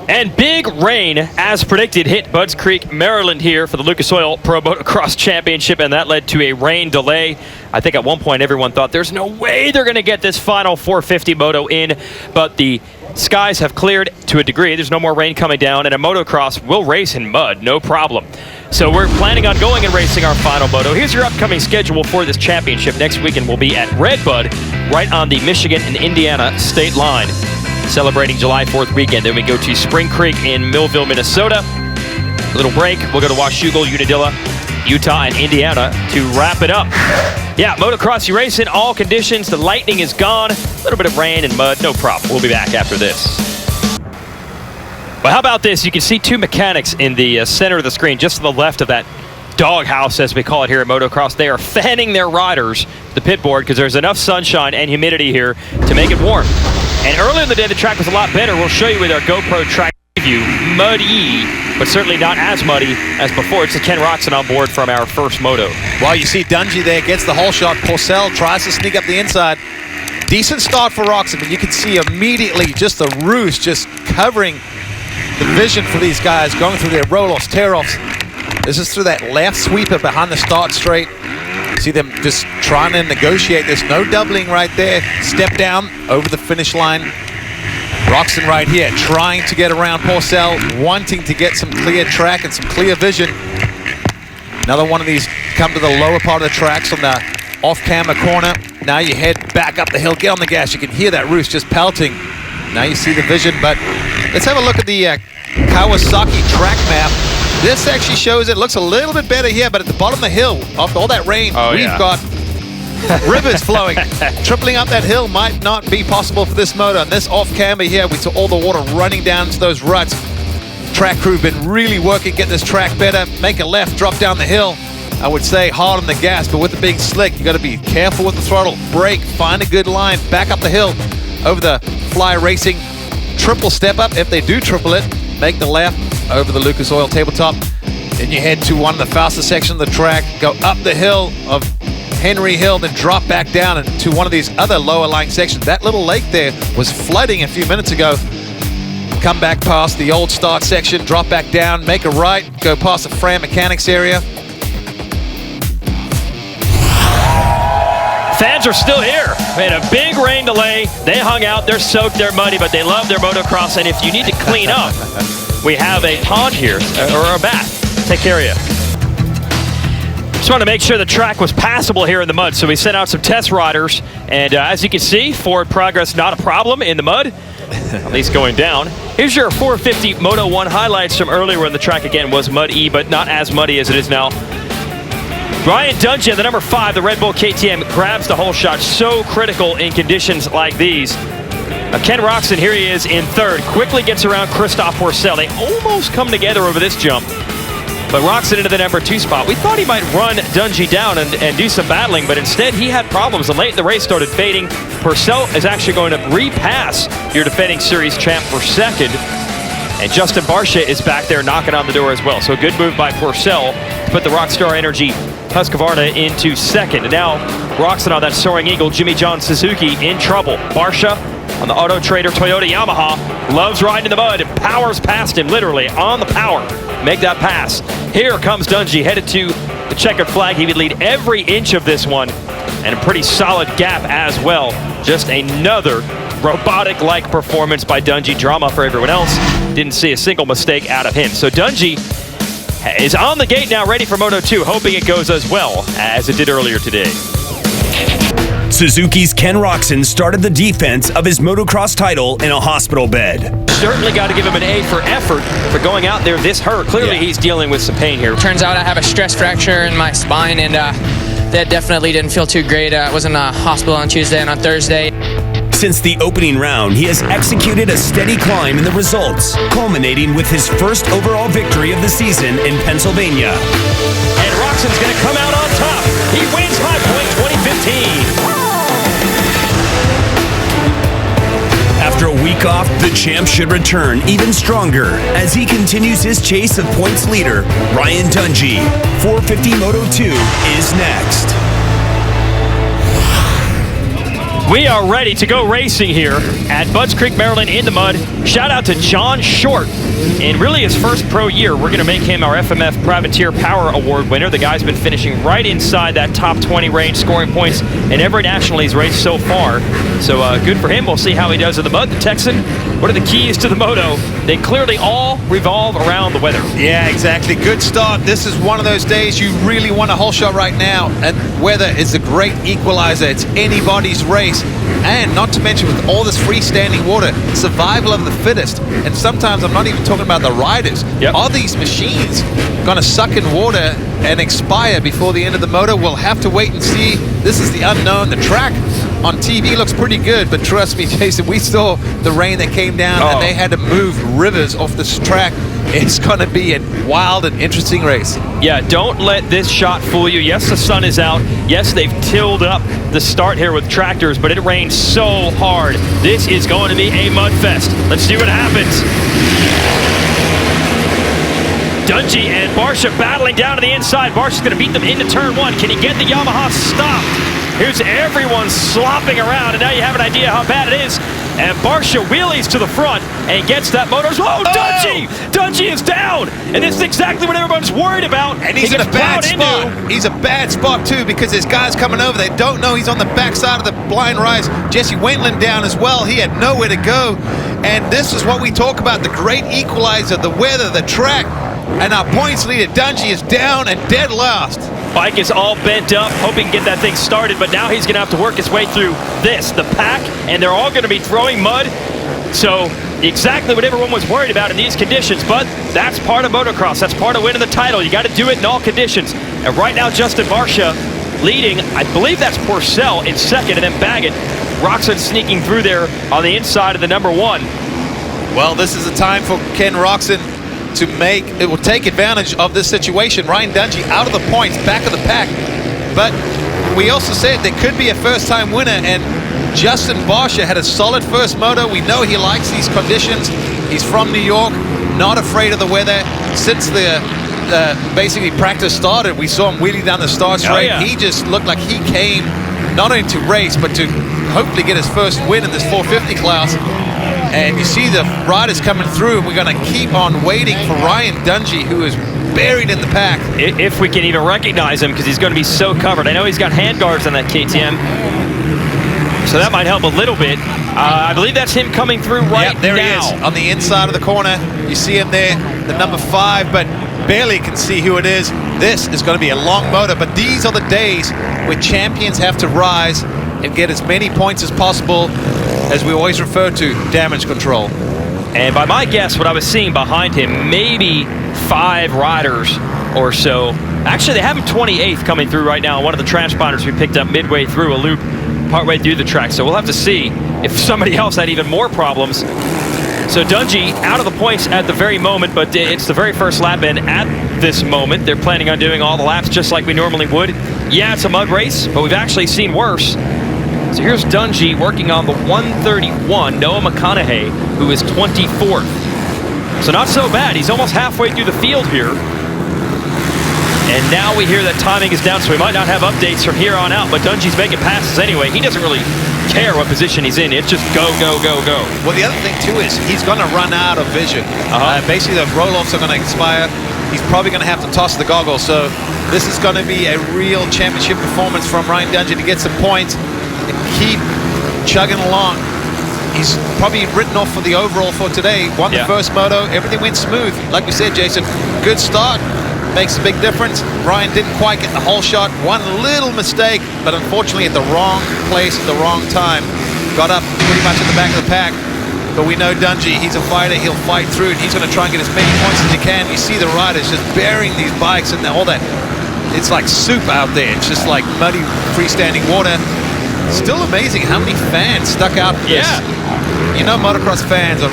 And big rain, as predicted, hit Budds Creek, Maryland here for the Lucas Oil Pro Motocross Championship, and that led to a rain delay. I think at one point everyone thought there's no way they're going to get this final 450 moto in, but the skies have cleared to a degree. There's no more rain coming down, and a motocross will race in mud, no problem. So we're planning on going and racing our final moto. Here's your upcoming schedule for this championship. Next weekend we'll be at Redbud, right on the Michigan and Indiana state line, celebrating July 4th weekend. Then we go to Spring Creek in Millville, Minnesota. A little break. We'll go to Washougal, Unadilla, Utah, and Indiana to wrap it up. Yeah, motocross, you race in all conditions. The lightning is gone. A little bit of rain and mud, no problem. We'll be back after this. Well, how about this? You can see two mechanics in the center of the screen, just to the left of that doghouse, as we call it here at motocross. They are fanning their riders to the pit board because there's enough sunshine and humidity here to make it warm. And earlier in the day, the track was a lot better. We'll show you with our GoPro track preview. Muddy, but certainly not as muddy as before. It's Ken Roxon on board from our first moto. Well, you see Dungey there, gets the whole shot. Porcel tries to sneak up the inside. Decent start for Roxon, but you can see immediately just the roost just covering the vision for these guys, going through their roll-offs, tear-offs. This is through that left sweeper behind the start straight. See them just trying to negotiate this. No doubling right there. Step down over the finish line. Roxon right here trying to get around Porcel, wanting to get some clear track and some clear vision. Another one of these come to the lower part of the tracks on the off-camera corner. Now you head back up the hill, get on the gas. You can hear that roost just pelting. Now you see the vision, but let's have a look at the Kawasaki track map. This actually shows it looks a little bit better here, but at the bottom of the hill, after all that rain, we've got rivers flowing. Tripling up that hill might not be possible for this motor. And this off-camber here, we saw all the water running down to those ruts. Track crew have been really working, get this track better, make a left, drop down the hill. I would say hard on the gas, but with it being slick, you got to be careful with the throttle. Brake, find a good line, back up the hill over the Fly Racing triple step up. If they do triple it, make the left over the Lucas Oil tabletop. Then you head to one of the fastest sections of the track, go up the hill of Henry Hill, then drop back down into one of these other lower lying sections. That little lake there was flooding a few minutes ago. Come back past the old start section, drop back down, make a right, go past the Fran Mechanics area. Fans are still here. We had a big rain delay. They hung out. They're soaked. They're muddy, but they love their motocross. And if you need to clean up, we have a pond here, or a bath. Take care of you. Just want to make sure the track was passable here in the mud, so we sent out some test riders. And as you can see, forward progress not a problem in the mud, at least going down. Here's your 450 Moto 1 highlights from earlier when the track, again, was muddy, but not as muddy as it is now. Ryan Dungey, the number 5, the Red Bull KTM, grabs the whole shot. So critical in conditions like these. Ken Roxon, here he is in third. Quickly gets around Christophe Porcel. They almost come together over this jump. But Roxon into the number 2 spot. We thought he might run Dungey down and do some battling, but instead he had problems. And late in the race started fading. Porcel is actually going to repass your defending series champ for second. And Justin Barcia is back there knocking on the door as well. So a good move by Porcel to put the Rockstar Energy Husqvarna into second. And now Roxon on that Soaring Eagle, Jimmy John Suzuki in trouble. Barcia on the Auto Trader Toyota Yamaha loves riding in the mud and powers past him, literally on the power. Make that pass. Here comes Dungey headed to the checkered flag. He would lead every inch of this one, and a pretty solid gap as well. Just another robotic-like performance by Dungey. Drama for everyone else. Didn't see a single mistake out of him. So Dungey is on the gate now, ready for Moto 2, hoping it goes as well as it did earlier today. Suzuki's Ken Roxon started the defense of his motocross title in a hospital bed. Certainly got to give him an A for effort for going out there this hurt. Clearly he's dealing with some pain here. Turns out I have a stress fracture in my spine, and that definitely didn't feel too great. I was in the hospital on Tuesday and on Thursday. Since the opening round, he has executed a steady climb in the results, culminating with his first overall victory of the season in Pennsylvania. And Roxon's going to come out on top. He wins High Point 2015. After a week off, the champ should return even stronger as he continues his chase of points leader, Ryan Dungey. 450 Moto 2 is next. We are ready to go racing here at Budds Creek, Maryland in the mud. Shout out to John Short. In really his first pro year, we're going to make him our FMF Privateer Power Award winner. The guy's been finishing right inside that top 20 range, scoring points in every national he's raced so far. So good for him. We'll see how he does in the mud. The Texan, what are the keys to the moto? They clearly all revolve around the weather. Yeah, exactly. Good start. This is one of those days you really want a whole shot right now. And weather is a great equalizer. It's anybody's race. And not to mention with all this freestanding water, survival of the fittest. And sometimes I'm not even talking about the riders. Yep. Are these machines going to suck in water and expire before the end of the moto? We'll have to wait and see. This is the unknown. The track on TV looks pretty good, but trust me, Jason, we saw the rain that came down and they had to move rivers off this track. It's going to be a wild and interesting race. Yeah, don't let this shot fool you. Yes, the sun is out. Yes, they've tilled up the start here with tractors, but it rained so hard. This is going to be a mud fest. Let's see what happens. Dungey and Barsha battling down to the inside. Barsha's going to beat them into turn one. Can he get the Yamaha stopped? Here's everyone slopping around, and now you have an idea how bad it is. And Barsha wheelies to the front and gets that motor. Oh, Dungey! Dungey is down! And this is exactly what everyone's worried about. And he's in a bad spot. He's a bad spot, too, because there's guys coming over. They don't know he's on the backside of the blind rise. Jesse Wentland down as well. He had nowhere to go. And this is what we talk about, the great equalizer, the weather, the track. And our points leader, Dungey, is down and dead last. Bike is all bent up, hoping to get that thing started, but now he's going to have to work his way through this, the pack, and they're all going to be throwing mud. So exactly what everyone was worried about in these conditions, but that's part of motocross. That's part of winning the title. You got to do it in all conditions. And right now, Justin Barsha leading. I believe that's Porcel in second, and then Baggett. Roxon sneaking through there on the inside of the number one. Well, this is the time for Ken Roxon to make, it will take advantage of this situation. Ryan Dungey out of the points, back of the pack. But we also said there could be a first-time winner, and Justin Barsha had a solid first moto. We know he likes these conditions. He's from New York, not afraid of the weather. Since the basically practice started, we saw him wheeling down the start straight. Yeah. He just looked like he came not only to race, but to hopefully get his first win in this 450 class. And you see the riders coming through, and we're going to keep on waiting for Ryan Dungey, who is buried in the pack. If we can even recognize him, because he's going to be so covered. I know he's got handguards on that KTM, so that might help a little bit. I believe that's him coming through right now. There he is, on the inside of the corner. You see him there, the number 5, but barely can see who it is. This is going to be a long motor, but these are the days where champions have to rise and get as many points as possible, as we always refer to, damage control. And by my guess, what I was seeing behind him, maybe 5 riders or so. Actually, they have him 28th coming through right now. One of the transponders we picked up midway through a loop, partway through the track. So we'll have to see if somebody else had even more problems. So Dungey out of the points at the very moment, but it's the very first lap, and at this moment, they're planning on doing all the laps just like we normally would. Yeah, it's a mud race, but we've actually seen worse. So here's Dungey working on the 131, Noah McConaughey, who is 24th. So not so bad. He's almost halfway through the field here. And now we hear that timing is down, so we might not have updates from here on out, but Dungey's making passes anyway. He doesn't really care what position he's in. It's just go, go, go, go. Well, the other thing, too, is he's going to run out of vision. Basically, the roll-offs are going to expire. He's probably going to have to toss the goggles. So this is going to be a real championship performance from Ryan Dungey to get some points and keep chugging along. He's probably written off for the overall for today. Won the first moto. Everything went smooth. Like we said, Jason, good start. Makes a big difference. Ryan didn't quite get the whole shot. One little mistake, but unfortunately at the wrong place at the wrong time. Got up pretty much at the back of the pack. But we know Dungey, he's a fighter. He'll fight through, and he's going to try and get as many points as he can. You see the riders just burying these bikes and all that. It's like soup out there. It's just like muddy, freestanding water. Still amazing how many fans stuck out for this. You know, motocross fans,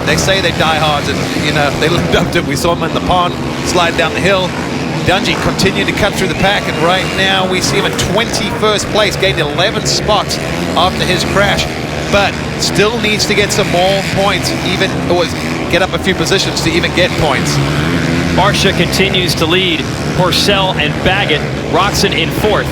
they say they're diehards, and, you know, they lived up to it. We saw them in the pond, slide down the hill. Dungey continued to cut through the pack, and right now we see him at 21st place, gained 11 spots after his crash, but still needs to get some more points, or get up a few positions to even get points. Barcia continues to lead Porcel and Baggett. Roczen in 4th.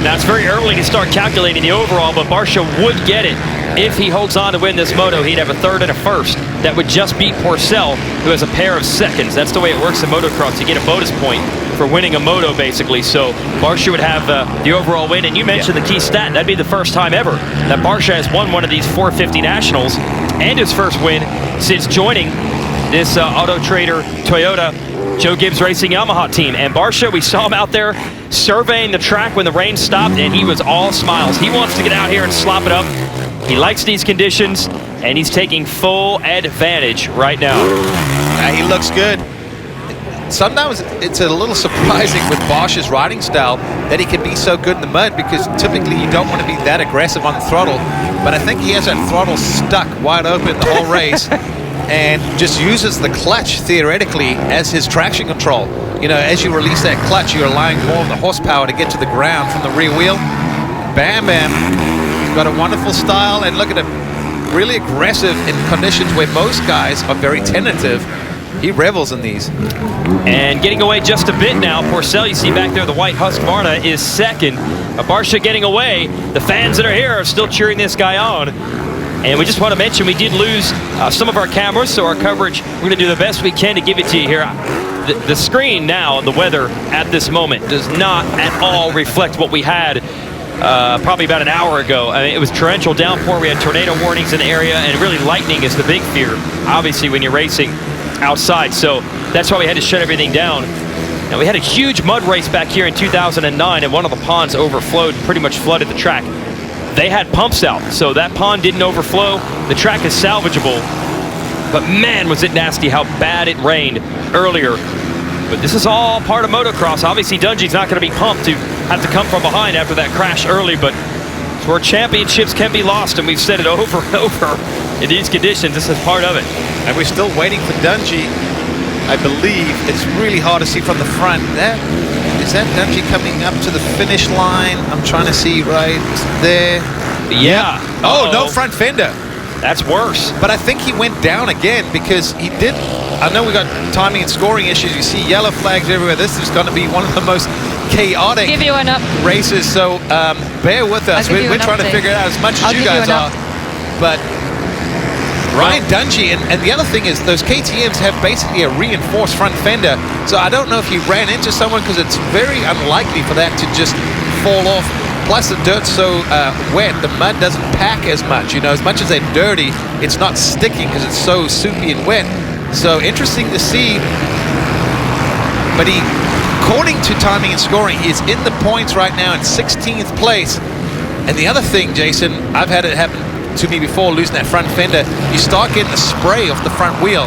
Now, it's very early to start calculating the overall, but Barcia would get it. If he holds on to win this moto, he'd have a 3rd and a 1st. That would just beat Porcel, who has a pair of 2nds. That's the way it works in motocross. You get a bonus point for winning a moto, basically. So Barcia would have the overall win. And you mentioned the key stat. That'd be the first time ever that Barcia has won one of these 450 Nationals, and his first win since joining this Auto Trader Toyota Joe Gibbs Racing Yamaha team. And Barcia, we saw him out there surveying the track when the rain stopped, and he was all smiles. He wants to get out here and slop it up. He likes these conditions, and he's taking full advantage right now. He looks good. Sometimes it's a little surprising with Bosch's riding style that he can be so good in the mud, because typically you don't want to be that aggressive on the throttle. But I think he has that throttle stuck wide open the whole race and just uses the clutch theoretically as his traction control. You know, as you release that clutch, you're allowing more of the horsepower to get to the ground from the rear wheel. Bam Bam. He's got a wonderful style, and look at him. Really aggressive in conditions where most guys are very tentative. He revels in these. And getting away just a bit now. Porcel, you see back there, the white Husqvarna is 2nd. Barcia getting away. The fans that are here are still cheering this guy on. And we just want to mention we did lose some of our cameras, so our coverage, we're going to do the best we can to give it to you here. The screen now, the weather at this moment, does not at all reflect what we had probably about an hour ago. I mean, it was torrential downpour. We had tornado warnings in the area, and really lightning is the big fear, obviously, when you're racing outside. So that's why we had to shut everything down. Now, we had a huge mud race back here in 2009, and one of the ponds overflowed and pretty much flooded the track. They had pumps out, so that pond didn't overflow. The track is salvageable, but man, was it nasty how bad it rained earlier. But this is all part of motocross. Obviously, Dungey's not going to be pumped to have to come from behind after that crash early, but it's where championships can be lost, and we've said it over and over. In these conditions, this is part of it. And we're still waiting for Dungey. I believe it's really hard to see from the front. Is that Dungey coming up to the finish line? I'm trying to see right there. Yeah. Oh, no front fender. That's worse. But I think he went down again because he did. I know we got timing and scoring issues. You see yellow flags everywhere. This is going to be one of the most chaotic races. So bear with us. We're trying to figure it out as much as you guys are. But Ryan Dungey, and the other thing is those KTMs have basically a reinforced front fender. So I don't know if he ran into someone, because it's very unlikely for that to just fall off. Plus the dirt's so wet, the mud doesn't pack as much. You know, as much as they're dirty, it's not sticking because it's so soupy and wet. So interesting to see. But he, according to timing and scoring, he is in the points right now in 16th place. And the other thing, Jason, I've had it happen to me before, losing that front fender. You start getting the spray off the front wheel.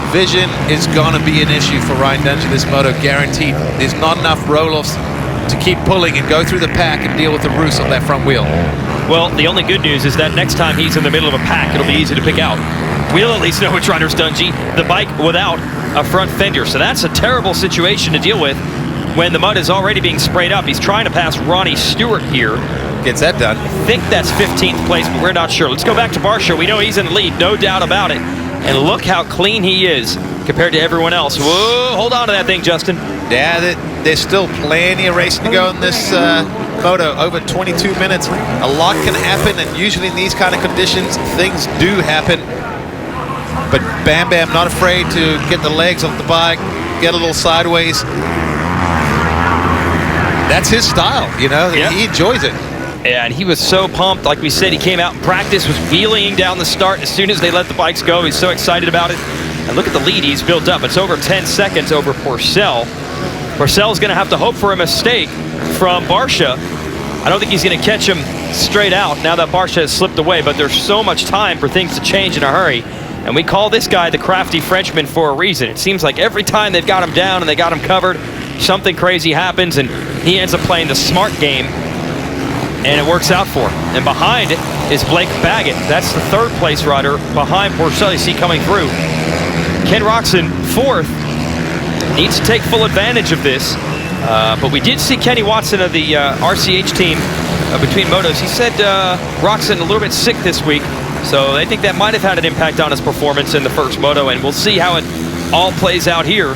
Vision is going to be an issue for Ryan Dungey this moto, guaranteed. There's not enough roll-offs to keep pulling and go through the pack and deal with the roost on that front wheel. Well, the only good news is that next time he's in the middle of a pack, it'll be easy to pick out. We'll at least know which rider's Dungey, the bike without a front fender. So that's a terrible situation to deal with when the mud is already being sprayed up. He's trying to pass Ronnie Stewart here. Gets that done. I think that's 15th place, but we're not sure. Let's go back to Barcia. We know he's in the lead, no doubt about it. And look how clean he is compared to everyone else. Whoa, hold on to that thing, Justin. Yeah, there's still plenty of racing to go in this moto. Over 22 minutes. A lot can happen, and usually in these kind of conditions, things do happen. But Bam Bam not afraid to get the legs off the bike, get a little sideways. That's his style, you know. Yep. He enjoys it. Yeah, and he was so pumped. Like we said, he came out in practice, was wheeling down the start as soon as they let the bikes go. He's so excited about it. And look at the lead he's built up. It's over 10 seconds over Porcel. Porcel's going to have to hope for a mistake from Barcia. I don't think he's going to catch him straight out now that Barcia has slipped away, but there's so much time for things to change in a hurry. And we call this guy the crafty Frenchman for a reason. It seems like every time they've got him down and they got him covered, something crazy happens, and he ends up playing the smart game, and it works out for him. And behind it is Blake Baggett. That's the 3rd place rider behind Porcel. You see coming through. Ken Roczen, 4th. Needs to take full advantage of this. But we did see Kenny Watson of the RCH team between motos. He said Roczen a little bit sick this week, so I think that might have had an impact on his performance in the first moto, and we'll see how it all plays out here.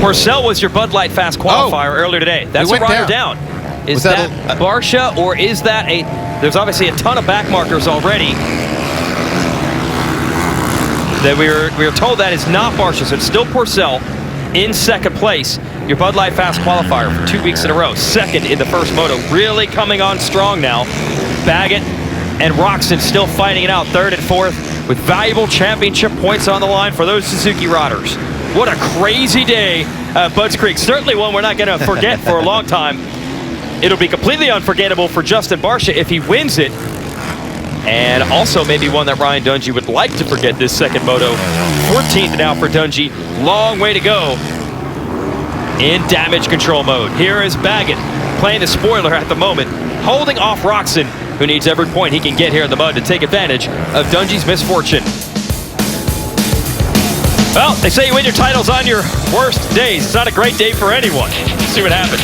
Porcel was your Bud Light Fast qualifier earlier today. That's a rider down. Is Was that that Barsha, or is that a... There's obviously a ton of back markers already. That we were told that is not Barsha, so it's still Porcel in second place. Your Bud Light Fast qualifier for 2 weeks in a row. Second in the first moto. Really coming on strong now. Baggett and Roczen still fighting it out. Third and fourth with valuable championship points on the line for those Suzuki riders. What a crazy day at Budds Creek. Certainly one we're not going to forget for a long time. It'll be completely unforgettable for Justin Barsha if he wins it. And also maybe one that Ryan Dungey would like to forget this second moto. 14th now for Dungey. Long way to go in damage control mode. Here is Baggett playing the spoiler at the moment, holding off Roczen, who needs every point he can get here in the mud to take advantage of Dungey's misfortune. Well, they say you win your titles on your worst days. It's not a great day for anyone. Let's see what happens.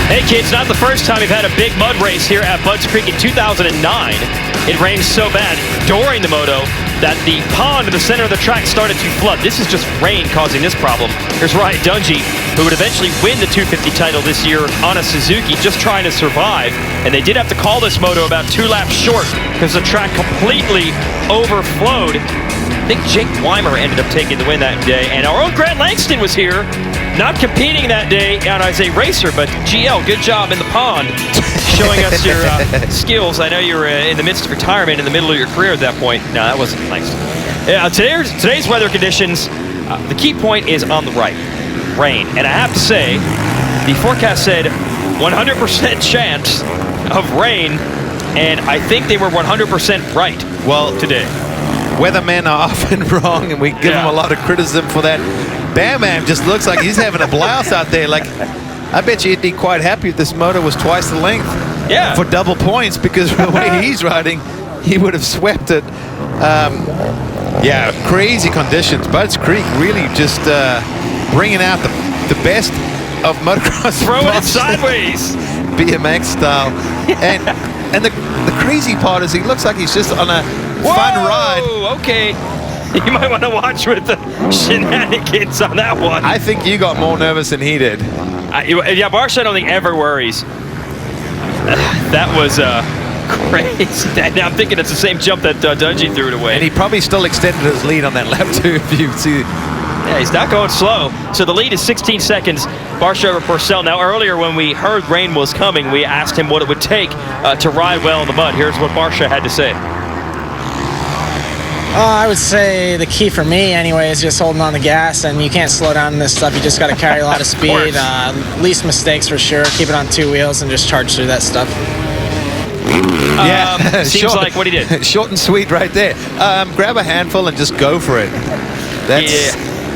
Hey kids, not the first time we've had a big mud race here at Budds Creek in 2009. It rained so bad during the moto that the pond in the center of the track started to flood. This is just rain causing this problem. Here's Ryan Dungey, who would eventually win the 250 title this year on a Suzuki, just trying to survive. And they did have to call this moto about 2 laps short because the track completely overflowed. I think Jake Weimer ended up taking the win that day. And our own Grant Langston was here, not competing that day as a racer, but GL, good job in the pond, showing us your skills. I know you were in the midst of retirement in the middle of your career at that point. No, that wasn't nice. Today's weather conditions, the key point is on the right, rain. And I have to say, the forecast said 100% chance of rain, and I think they were 100% right today. Weathermen are often wrong, and we give them a lot of criticism for that. Bam Bam just looks like he's having a blouse out there. Like, I bet you he'd be quite happy if this motor was twice the length for double points, because the way he's riding, he would have swept it. Crazy conditions. Budds Creek really just bringing out the best of motocross. Throwing it sideways. BMX style. And the crazy part is he looks like he's just on a fun ride. Okay. You might want to watch with the shenanigans on that one. I think you got more nervous than he did. Barsha, I don't think ever worries. That was crazy. Now I'm thinking it's the same jump that Dungey threw it away. And he probably still extended his lead on that lap too, if you see. Yeah, he's not going slow. So the lead is 16 seconds. Barsha over Porcel. Now earlier when we heard rain was coming, we asked him what it would take to ride well in the mud. Here's what Barsha had to say. I would say the key for me anyway is just holding on the gas, and you can't slow down in this stuff. You just got to carry a lot of speed, least mistakes for sure, keep it on 2 wheels and just charge through that stuff. Seems like what he did. Short and sweet right there. Grab a handful and just go for it.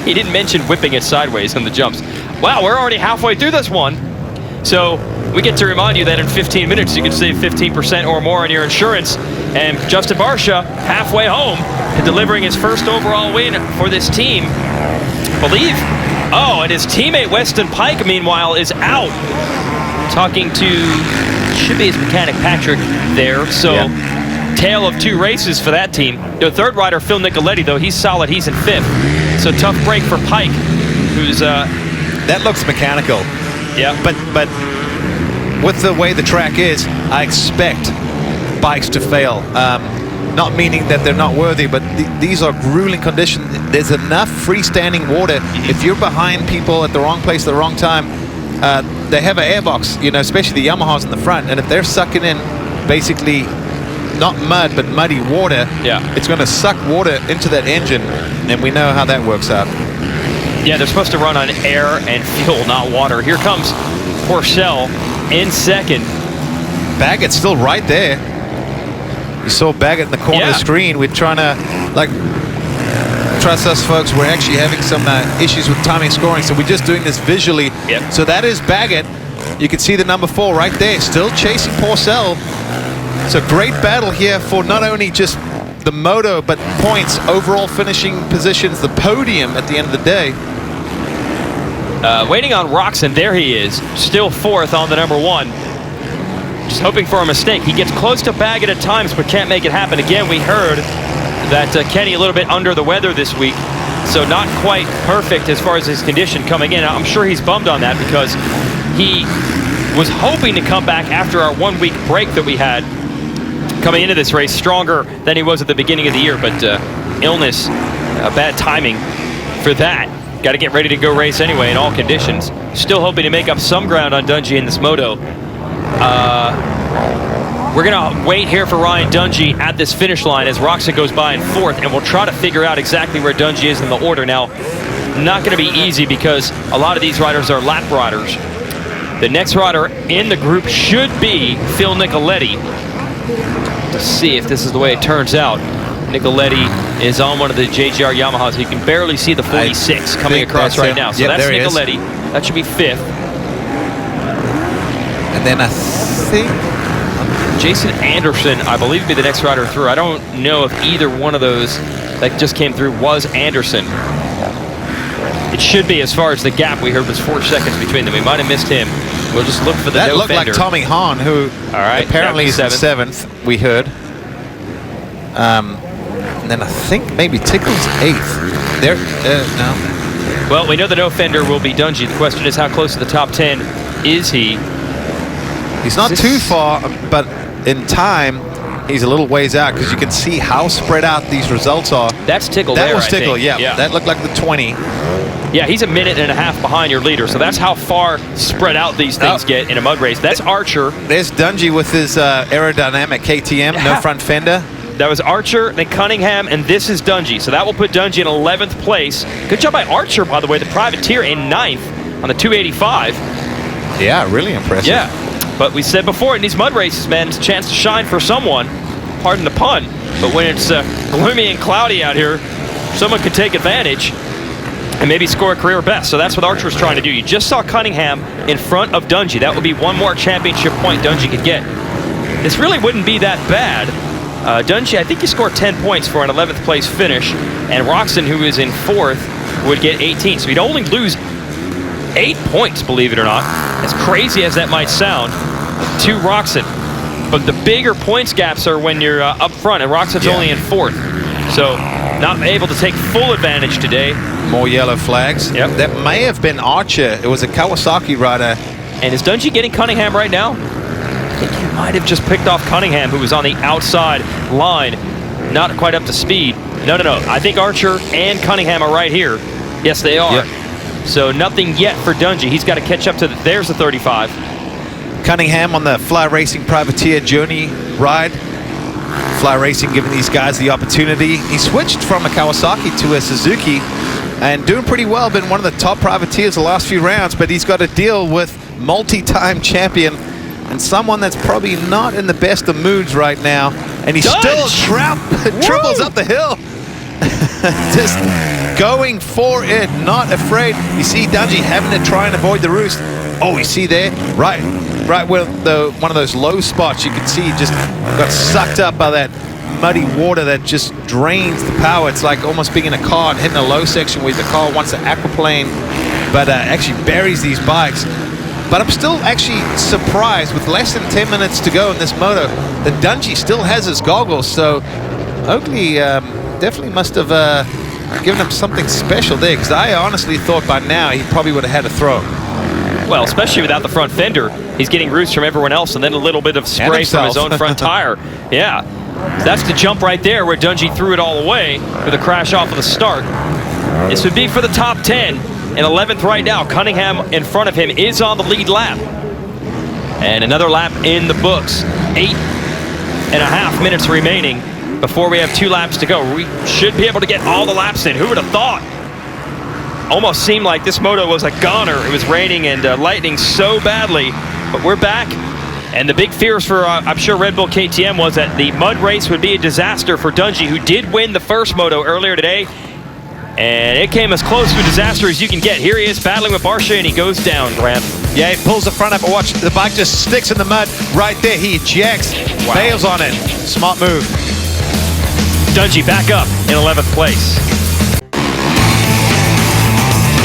He didn't mention whipping it sideways on the jumps. Wow, we're already halfway through this one. So we get to remind you that in 15 minutes you can save 15% or more on your insurance. And Justin Barsha halfway home and delivering his first overall win for this team. And his teammate Weston Pike, meanwhile, is out. Talking to, should be his mechanic Patrick there. So tale of 2 races for that team. The third rider, Phil Nicoletti, though, he's solid. He's in 5th. So tough break for Pike, who's... that looks mechanical. Yeah. But with the way the track is, I expect bikes to fail. Not meaning that they're not worthy, but these are grueling conditions. There's enough freestanding water. If you're behind people at the wrong place at the wrong time, they have an airbox, especially the Yamahas in the front, and if they're sucking in basically not mud but muddy water, it's going to suck water into that engine, and we know how that works out. Yeah, they're supposed to run on air and fuel, not water. Here comes Porcel in second. Baggett's still right there. You saw Baggett in the corner of the screen. We're trying to, trust us folks, we're actually having some issues with timing scoring, so we're just doing this visually. So that is Baggett. You can see the number 4 right there, still chasing Porcel. It's a great battle here for not only just the moto, but points, overall finishing positions, the podium at the end of the day. Waiting on Roczen, there he is, still 4th on the number 1. Just hoping for a mistake. He gets close to Baggett at times, but can't make it happen. Again, we heard that Kenny a little bit under the weather this week. so not quite perfect as far as his condition coming in. I'm sure he's bummed on that because he was hoping to come back after our 1 week break that we had coming into this race stronger than he was at the beginning of the year, but illness, bad timing for that. Got to get ready to go race anyway in all conditions. Still hoping to make up some ground on Dungey in this moto. We're going to wait here for Ryan Dungey at this finish line as Roxon goes by in 4th, and we'll try to figure out exactly where Dungey is in the order. Now, not going to be easy because a lot of these riders are lap riders. The next rider in the group should be Phil Nicoletti. Let's see if this is the way it turns out. Nicoletti is on one of the JGR Yamahas. You can barely see the 46 coming across right now. So that's Nicoletti. That should be 5th. And then I think Jason Anderson, I believe, would be the next rider through. I don't know if either one of those that just came through was Anderson. It should be, as far as the gap we heard was 4 seconds between them. We might have missed him. We'll just look for the that no looked fender. like Tommy Hahn, who apparently is in 7th. We heard. And then I think maybe Tickle's 8th. There, no. Well, we know the no fender will be Dungey. The question is, how close to the top 10 is he? He's not too far, but in time, he's a little ways out because you can see how spread out these results are. That's Tickle that there, was Tickle, I think. yeah. That looked like the 20. Yeah, he's a minute and a half behind your leader, so that's how far spread out these things get in a mud race. That's Archer. There's Dungey with his aerodynamic KTM, no front fender. That was Archer, then Cunningham, and this is Dungey. So that will put Dungey in 11th place. Good job by Archer, by the way, the privateer, in 9th on the 285. Yeah, really impressive. Yeah, but we said before, in these mud races, man, it's a chance to shine for someone. Pardon the pun. But when it's gloomy and cloudy out here, someone could take advantage and maybe score a career best. So that's what Archer's trying to do. You just saw Cunningham in front of Dungey. That would be one more championship point Dungey could get. This really wouldn't be that bad. Dungey, I think he scored 10 points for an 11th place finish, and Roxon, who is in 4th, would get 18. So he'd only lose 8 points, believe it or not, as crazy as that might sound, to Roxon. But the bigger points gaps are when you're up front, and Roxon's only in 4th. So not able to take full advantage today. More yellow flags. Yep. That may have been Archer. It was a Kawasaki rider. And is Dungey getting Cunningham right now? I think he might have just picked off Cunningham, who was on the outside line, not quite up to speed. No. I think Archer and Cunningham are right here. Yes, they are. Yep. So nothing yet for Dungey. He's got to catch up to there's the 35. Cunningham on the Fly Racing Privateer Journey ride. Fly Racing giving these guys the opportunity. He switched from a Kawasaki to a Suzuki and doing pretty well. Been one of the top privateers the last few rounds, but he's got to deal with multi-time champion and someone that's probably not in the best of moods right now. And he still triples up the hill. Just going for it, not afraid. You see Dungey having to try and avoid the roost. Oh, you see there, right where one of those low spots, you can see he just got sucked up by that muddy water that just drains the power. It's like almost being in a car and hitting a low section where the car wants to aquaplane, but actually buries these bikes. But I'm still actually surprised with less than 10 minutes to go in this moto that Dungey still has his goggles. So Oakley definitely must have given him something special there, because I honestly thought by now he probably would have had a throw. Well, especially without the front fender. He's getting roost from everyone else and then a little bit of spray from his own front tire. Yeah, that's the jump right there where Dungey threw it all away with a crash off of the start. This would be for the top 10. In 11th right now, Cunningham in front of him is on the lead lap. And another lap in the books. 8.5 minutes remaining before we have 2 laps to go. We should be able to get all the laps in. Who would have thought? Almost seemed like this moto was a goner. It was raining and lightning so badly, but we're back. And the big fears for, I'm sure, Red Bull KTM was that the mud race would be a disaster for Dungey, who did win the first moto earlier today. And it came as close to a disaster as you can get. Here he is battling with Barsha, and he goes down, Grant. Yeah, he pulls the front up, but watch, the bike just sticks in the mud right there. He ejects, bails on it. Smart move. Dungey back up in 11th place.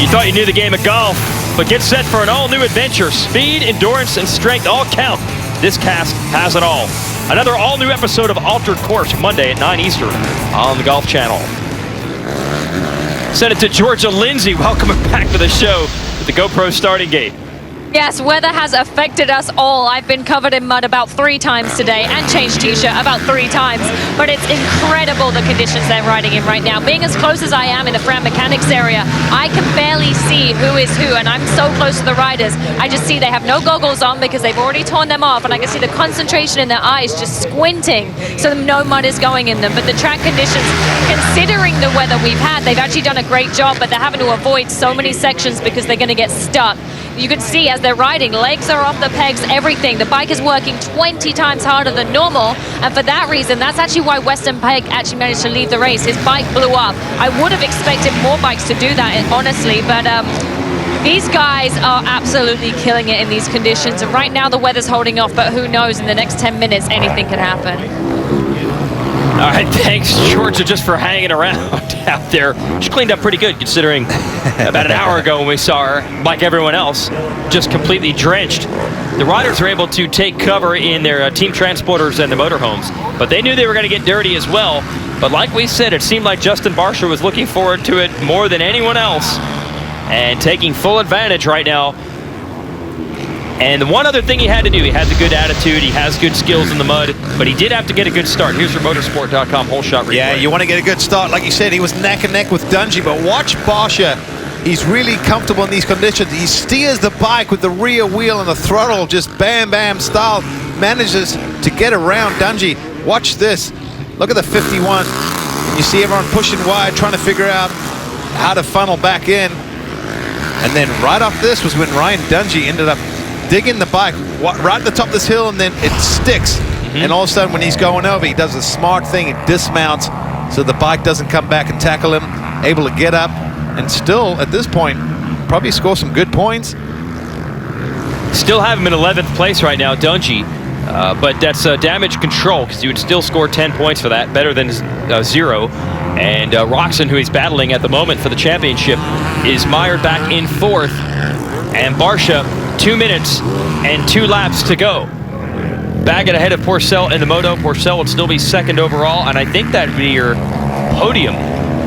You thought you knew the game of golf, but get set for an all-new adventure. Speed, endurance, and strength all count. This cast has it all. Another all-new episode of Altered Course, Monday at 9 Eastern on the Golf Channel. Send it to Georgia Lindsay. Welcome back to the show at the GoPro starting gate. Yes, weather has affected us all. I've been covered in mud about 3 times today and changed t-shirt about 3 times. But it's incredible the conditions they're riding in right now. Being as close as I am in the Fran Mechanics area, I can barely see who is who, and I'm so close to the riders. I just see they have no goggles on because they've already torn them off, and I can see the concentration in their eyes just squinting so no mud is going in them. But the track conditions, considering the weather we've had, they've actually done a great job, but they're having to avoid so many sections because they're going to get stuck. You can see as they're riding, legs are off the pegs, everything. The bike is working 20 times harder than normal, and for that reason, that's actually why Weston Pegg actually managed to leave the race. His bike blew up. I would have expected more bikes to do that, honestly, but these guys are absolutely killing it in these conditions, and right now the weather's holding off, but who knows, in the next 10 minutes, anything could happen. All right, thanks, Georgia, just for hanging around out there. She cleaned up pretty good, considering about an hour ago when we saw her, like everyone else, just completely drenched. The riders were able to take cover in their team transporters and the motorhomes, but they knew they were going to get dirty as well. But like we said, it seemed like Justin Barsha was looking forward to it more than anyone else and taking full advantage right now. And the one other thing he had to do, he has a good attitude, he has good skills in the mud, but he did have to get a good start. Here's your motorsport.com whole shot replay. Yeah, you want to get a good start. Like you said, he was neck and neck with Dungey, but watch Barsha. He's really comfortable in these conditions. He steers the bike with the rear wheel and the throttle, just bam, bam style, manages to get around Dungey. Watch this. Look at the 51. You see everyone pushing wide, trying to figure out how to funnel back in. And then right off this was when Ryan Dungey ended up digging the bike right at the top of this hill, and then it sticks. And all of a sudden, when he's going over, he does a smart thing. He dismounts so the bike doesn't come back and tackle him, able to get up, and still, at this point, probably score some good points. Still have him in 11th place right now, Dungey, but that's damage control, because you would still score 10 points for that, better than 0. And Roxon, who he's battling at the moment for the championship, is mired back in 4th. And Barsha, 2 minutes and 2 laps to go. Baggett ahead of Porcel in the Moto. Porcel would still be 2nd overall, and I think that would be your podium,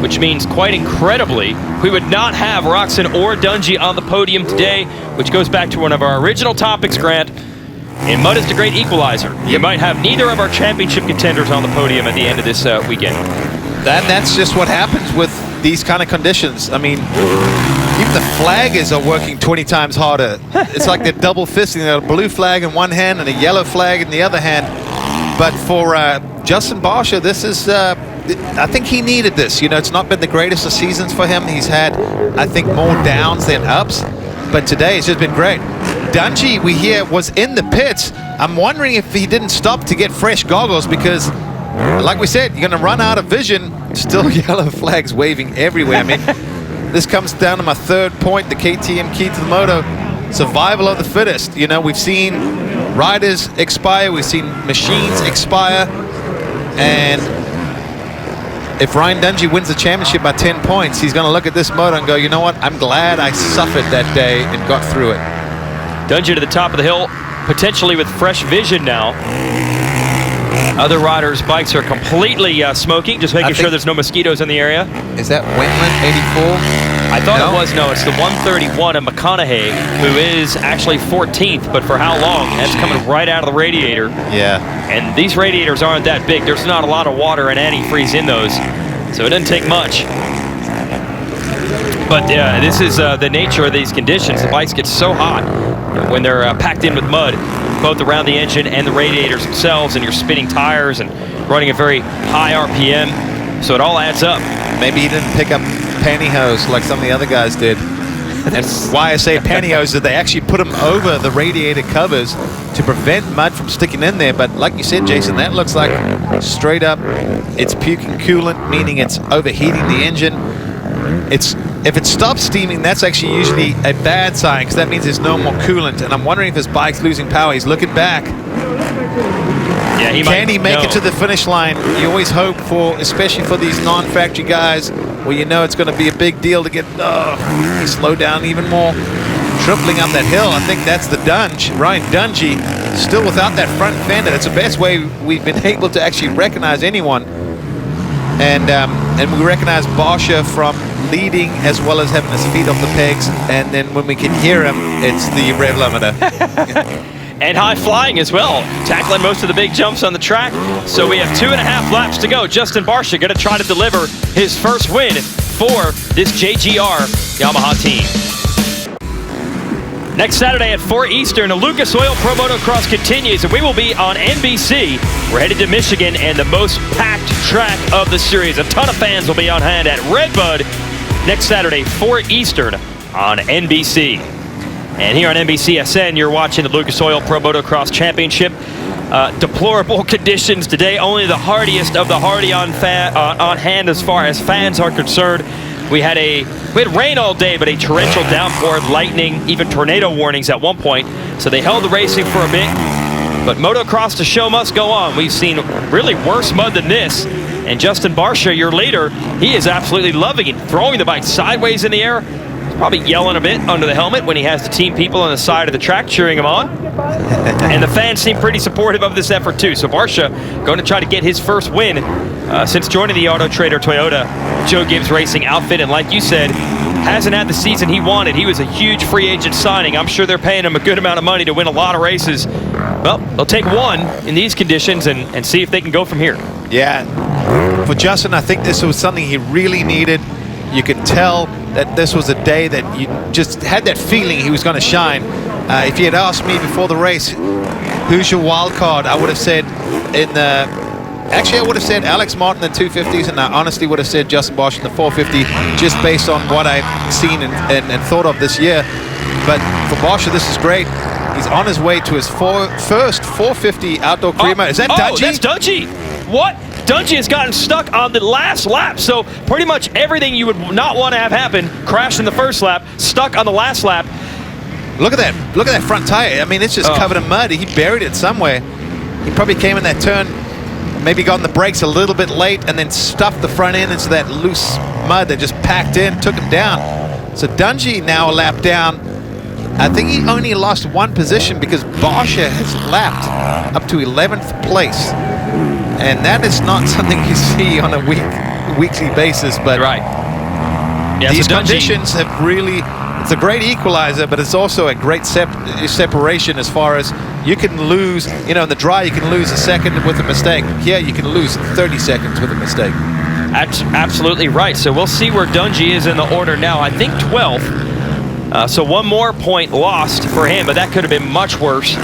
which means quite incredibly, we would not have Roxon or Dungey on the podium today, which goes back to one of our original topics, Grant. And mud is the great equalizer. You might have neither of our championship contenders on the podium at the end of this weekend. That's just what happens with these kind of conditions. I mean, even the flaggers are working 20 times harder. It's like they're double fisting. They're a blue flag in one hand and a yellow flag in the other hand. But for Justin Barsha, this is, I think he needed this. You know, it's not been the greatest of seasons for him. He's had, I think, more downs than ups. But today it's just been great. Dungey, we hear, was in the pits. I'm wondering if he didn't stop to get fresh goggles because, like we said, you're going to run out of vision. Still yellow flags waving everywhere. I mean, this comes down to my 3rd point, the KTM key to the moto. Survival of the fittest. You know, we've seen riders expire. We've seen machines expire. And if Ryan Dungey wins the championship by 10 points, he's going to look at this moto and go, you know what? I'm glad I suffered that day and got through it. Dungey to the top of the hill, potentially with fresh vision now. Other riders' bikes are completely smoking, just making sure there's no mosquitoes in the area. Is that Wentland 84? I thought it was. No, it's the 131 of McConaughey, who is actually 14th, but for how long? That's coming right out of the radiator. Yeah. And these radiators aren't that big. There's not a lot of water and antifreeze in those, so it doesn't take much. But this is the nature of these conditions. The bikes get so hot when they're packed in with mud, both around the engine and the radiators themselves, and you're spinning tires and running at very high RPM, so it all adds up. Maybe he didn't pick up pantyhose like some of the other guys did. And why I say pantyhose is that they actually put them over the radiator covers to prevent mud from sticking in there. But like you said, Jason, that looks like straight up, it's puking coolant, meaning it's overheating the engine. If it stops steaming, that's actually usually a bad sign, because that means there's no more coolant. And I'm wondering if his bike's losing power. He's looking back. Yeah, Can he make it to the finish line? You always hope for, especially for these non-factory guys, where you know it's going to be a big deal to get slow down even more. Tripling up that hill, I think that's the Dunge. Ryan Dungey, still without that front fender. That's the best way we've been able to actually recognize anyone. And we recognize Barsha from leading as well as having his feet off the pegs. And then when we can hear him, it's the rev limiter. And high flying as well, tackling most of the big jumps on the track. So we have 2.5 laps to go. Justin Barcia going to try to deliver his first win for this JGR Yamaha team. Next Saturday at 4 Eastern, the Lucas Oil Pro Motocross continues, and we will be on NBC. We're headed to Michigan and the most packed track of the series. A ton of fans will be on hand at Redbud next Saturday, 4 Eastern on NBC. And here on NBCSN, you're watching the Lucas Oil Pro Motocross Championship. Deplorable conditions today. Only the hardiest of the hardy on hand as far as fans are concerned. We had rain all day, but a torrential downpour, lightning, even tornado warnings at one point. So they held the racing for a bit. But motocross, the show must go on. We've seen really worse mud than this. And Justin Barcia, your leader, he is absolutely loving it. Throwing the bike sideways in the air. Probably yelling a bit under the helmet when he has the team people on the side of the track cheering him on. And the fans seem pretty supportive of this effort too. So Barcia going to try to get his first win since joining the Auto Trader Toyota Joe Gibbs Racing outfit. And like you said, hasn't had the season he wanted. He was a huge free agent signing. I'm sure they're paying him a good amount of money to win a lot of races. Well, they'll take one in these conditions and see if they can go from here. Yeah. For Justin, I think this was something he really needed. You could tell that this was a day that you just had that feeling he was going to shine. If you had asked me before the race, who's your wild card, I would have said I would have said Alex Martin in the 250s, and I honestly would have said Justin Barcia in the 450, just based on what I've seen and thought of this year. But for Barcia, this is great. He's on his way to his first 450 outdoor career. Is that Dungey? Oh, that's Dungey. What? Dungey has gotten stuck on the last lap. So pretty much everything you would not want to have happen crashed in the first lap, stuck on the last lap. Look at that. Look at that front tire. I mean, it's just covered in mud. He buried it somewhere. He probably came in that turn, maybe got on the brakes a little bit late, and then stuffed the front end into that loose mud that just packed in, took him down. So Dungey now a lap down. I think he only lost one position because Barcia has lapped up to 11th place. And that is not something you see on a weekly basis. But these conditions have really, it's a great equalizer, but it's also a great separation as far as you can lose, in the dry you can lose a second with a mistake. Here you can lose 30 seconds with a mistake. That's absolutely right. So we'll see where Dungey is in the order now. I think 12th. So one more point lost for him, but that could have been much worse.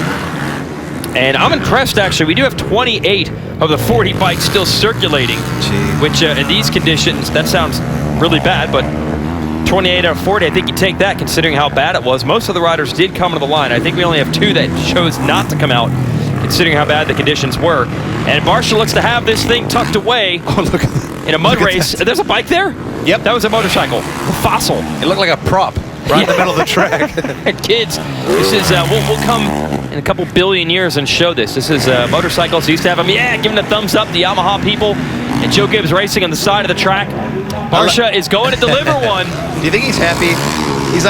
And I'm impressed, actually. We do have 28 of the 40 bikes still circulating, which in these conditions, that sounds really bad, but 28 out of 40, I think you take that considering how bad it was. Most of the riders did come to the line. I think we only have 2 that chose not to come out, considering how bad the conditions were. And Barcia looks to have this thing tucked away in a mud race. There's a bike there? Yep. That was a motorcycle, a fossil. It looked like a prop. Right in the middle of the track. Kids, this is, we'll come in a couple billion years and show this. This is motorcycles. Used to have them, giving a thumbs up, the Yamaha people. And Joe Gibbs Racing on the side of the track. Barcia is going to deliver one. Do you think he's happy? He's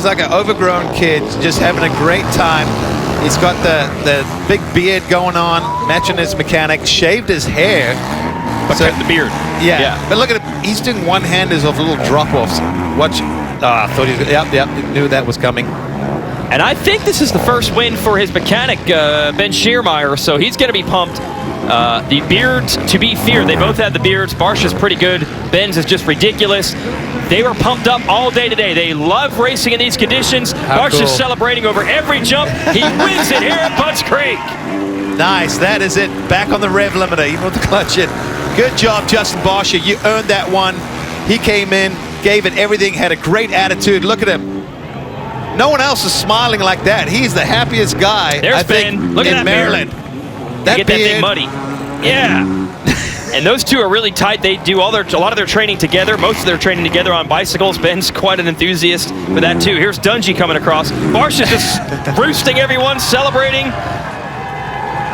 like an overgrown kid, just having a great time. He's got the big beard going on, matching his mechanic, shaved his hair. But kept the beard. Yeah. But look at him. He's doing one-handers of little drop-offs. Watch. I thought he was, yep, knew that was coming. And I think this is the first win for his mechanic, Ben Schiermeyer, so he's going to be pumped. The beards, to be feared, they both had the beards. Barcia's pretty good. Ben's is just ridiculous. They were pumped up all day today. They love racing in these conditions. Barcia's celebrating over every jump. He wins it here at Butts Creek. Nice, that is it. Back on the rev limiter, even with the clutch in. Good job, Justin Barcia. You earned that one. He came in, gave it everything, had a great attitude. Look at him. No one else is smiling like that. He's the happiest guy, There's I think, Ben. Look at in that Maryland. Get that thing muddy. Yeah. And those two are really tight. They do a lot of their training together. Most of their training together on bicycles. Ben's quite an enthusiast for that too. Here's Dungey coming across. Barcia's just roosting everyone, celebrating.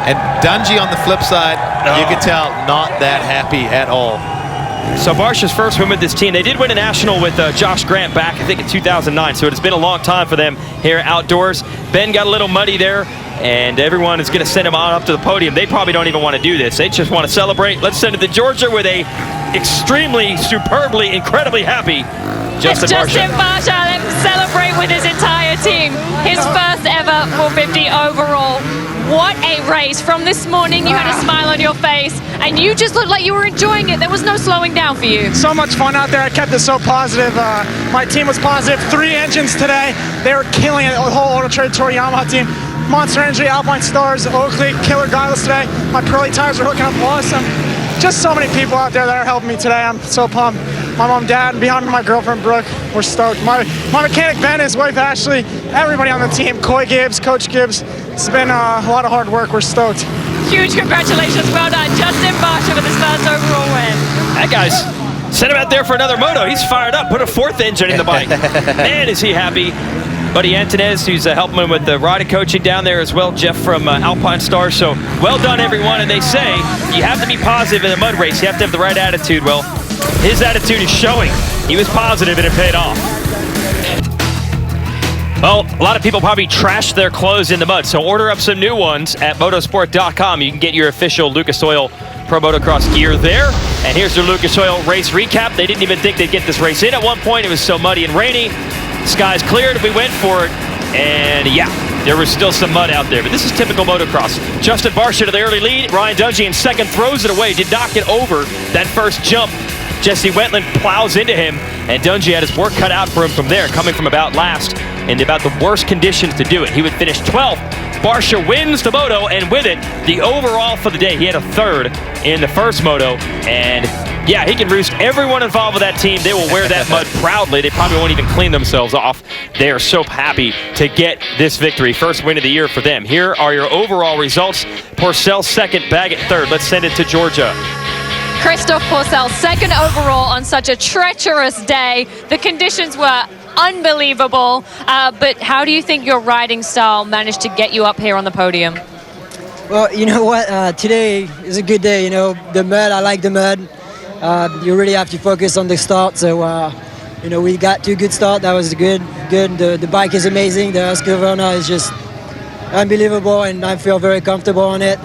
And Dungey on the flip side, you can tell, not that happy at all. So Barcia's first win with this team. They did win a national with Josh Grant back, I think, in 2009. So it's been a long time for them here outdoors. Ben got a little muddy there. And everyone is going to send him on up to the podium. They probably don't even want to do this. They just want to celebrate. Let's send it to Georgia with a extremely, superbly, incredibly happy Justin Barsha. Let him celebrate with his entire team. His first ever 450 overall. What a race. From this morning, you had a smile on your face, and you just looked like you were enjoying it. There was no slowing down for you. So much fun out there. I kept it so positive. My team was positive. 3 engines today. They were killing it. The whole Auto Trade Tour Yamaha team. Monster Energy, Alpine Stars, Oakley, Killer Guileless today. My Pirelli tires are hooking up awesome. Just so many people out there that are helping me today. I'm so pumped. My mom, dad, and behind me, my girlfriend, Brooke, we're stoked. My mechanic, Ben, his wife, Ashley, everybody on the team, Coy Gibbs, Coach Gibbs. It's been a lot of hard work. We're stoked. Huge congratulations. Well done. Justin Barsha with his first overall win. That guy's sent him out there for another moto. He's fired up. Put a 4th engine in the bike. Man, is he happy. Buddy Antonez, who's helping him with the riding coaching down there as well. Jeff from Alpine Stars. So well done, everyone. And they say you have to be positive in a mud race. You have to have the right attitude. Well, his attitude is showing. He was positive and it paid off. Well, a lot of people probably trashed their clothes in the mud. So order up some new ones at motosport.com. You can get your official Lucas Oil Pro Motocross gear there. And here's their Lucas Oil race recap. They didn't even think they'd get this race in at one point. It was so muddy and rainy. Skies cleared, we went for it, and yeah, there was still some mud out there, but this is typical motocross. Justin Barsha to the early lead. Ryan Dungey in second, throws it away, did not get over that first jump. Jesse Wetland plows into him, and Dungey had his work cut out for him from there, coming from about last in about the worst conditions to do it. He would finish 12th. Barsha wins the moto, and with it, the overall for the day. He had a 3rd in the first moto, and yeah, he can roost everyone involved with that team. They will wear that mud proudly. They probably won't even clean themselves off. They are so happy to get this victory. First win of the year for them. Here are your overall results. Porcel 2nd, Baggett 3rd. Let's send it to Georgia. Christoph Porcel, 2nd overall on such a treacherous day. The conditions were unbelievable. But how do you think your riding style managed to get you up here on the podium? Well, you know what? Today is a good day. You know, the mud, I like the mud. You really have to focus on the start. So, you know, we got 2 good starts. That was good. The bike is amazing. The Husqvarna is just unbelievable, and I feel very comfortable on it.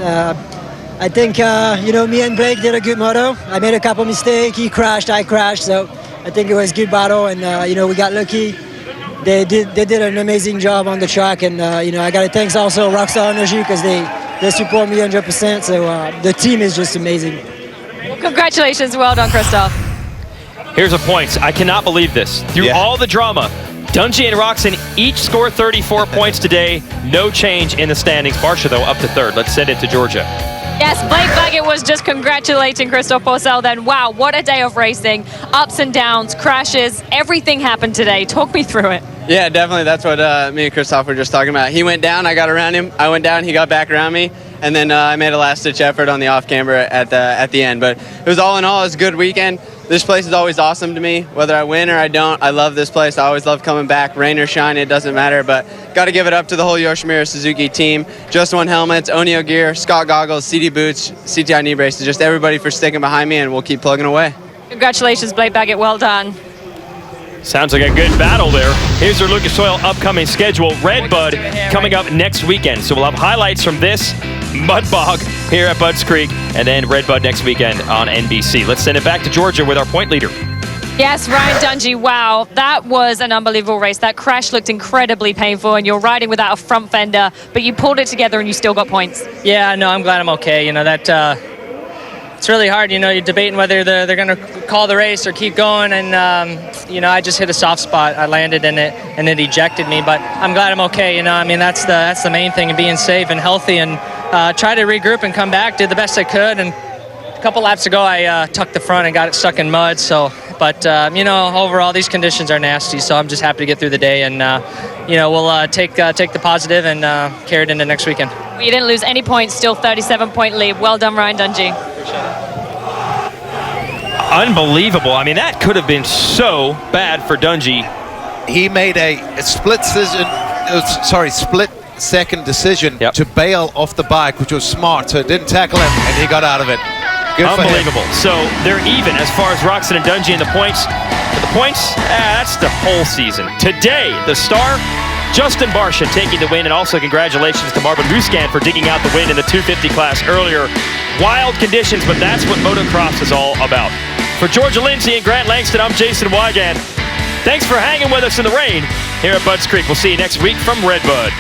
I think, you know, me and Blake did a good moto. I made a couple mistakes. He crashed, I crashed. So I think it was a good battle, and, you know, we got lucky. They did an amazing job on the track, and, you know, I got to thank also Rockstar Energy because they support me 100%. So the team is just amazing. Congratulations. Well done, Christoph. Here's the points. I cannot believe this. Through all the drama, Dungey and Roczen each score 34 points today. No change in the standings. Barsha, though, up to 3rd. Let's send it to Georgia. Yes, Blake Baggett was just congratulating Christoph Porcel then. Wow, what a day of racing. Ups and downs, crashes, everything happened today. Talk me through it. Yeah, definitely. That's what me and Christoph were just talking about. He went down, I got around him. I went down, he got back around me. And then I made a last-ditch effort on the off-camber at the end. But it was all in all, it was a good weekend. This place is always awesome to me. Whether I win or I don't, I love this place. I always love coming back. Rain or shine, it doesn't matter. But got to give it up to the whole Yoshimura Suzuki team. Just One Helmets, Onio Gear, Scott Goggles, CD Boots, CTI Knee Braces. Just everybody for sticking behind me, and we'll keep plugging away. Congratulations, Blake Baggett. Well done. Sounds like a good battle there. Here's our Lucas Oil upcoming schedule. Redbud coming up next weekend. So we'll have highlights from this mud bog here at Budds Creek, and then Redbud next weekend on NBC. Let's send it back to Georgia with our point leader. Yes, Ryan Dungey, wow, that was an unbelievable race. That crash looked incredibly painful, and you're riding without a front fender, but you pulled it together and you still got points. Yeah, no, I'm glad I'm okay. You know, that it's really hard. You know, you're debating whether they're going to call the race or keep going, and, you know, I just hit a soft spot. I landed in it, and it ejected me, but I'm glad I'm okay. You know, I mean, that's the main thing, and being safe and healthy, and try to regroup and come back, did the best I could, and a couple laps ago I tucked the front and got it stuck in mud, so... But, you know, overall, these conditions are nasty, so I'm just happy to get through the day. And, you know, we'll take the positive and carry it into next weekend. Well, you didn't lose any points, still 37-point lead. Well done, Ryan Dungey. Unbelievable. I mean, that could have been so bad for Dungey. He made a split-second decision to bail off the bike, which was smart. So it didn't tackle him, and he got out of it. Good Unbelievable. So they're even as far as Roczen and Dungey in the points. But the points, that's the whole season. Today, the star, Justin Barsha taking the win, and also congratulations to Marvin Muscan for digging out the win in the 250 class earlier. Wild conditions, but that's what motocross is all about. For Georgia Lindsay and Grant Langston, I'm Jason Wygand. Thanks for hanging with us in the rain here at Budds Creek. We'll see you next week from Redbud.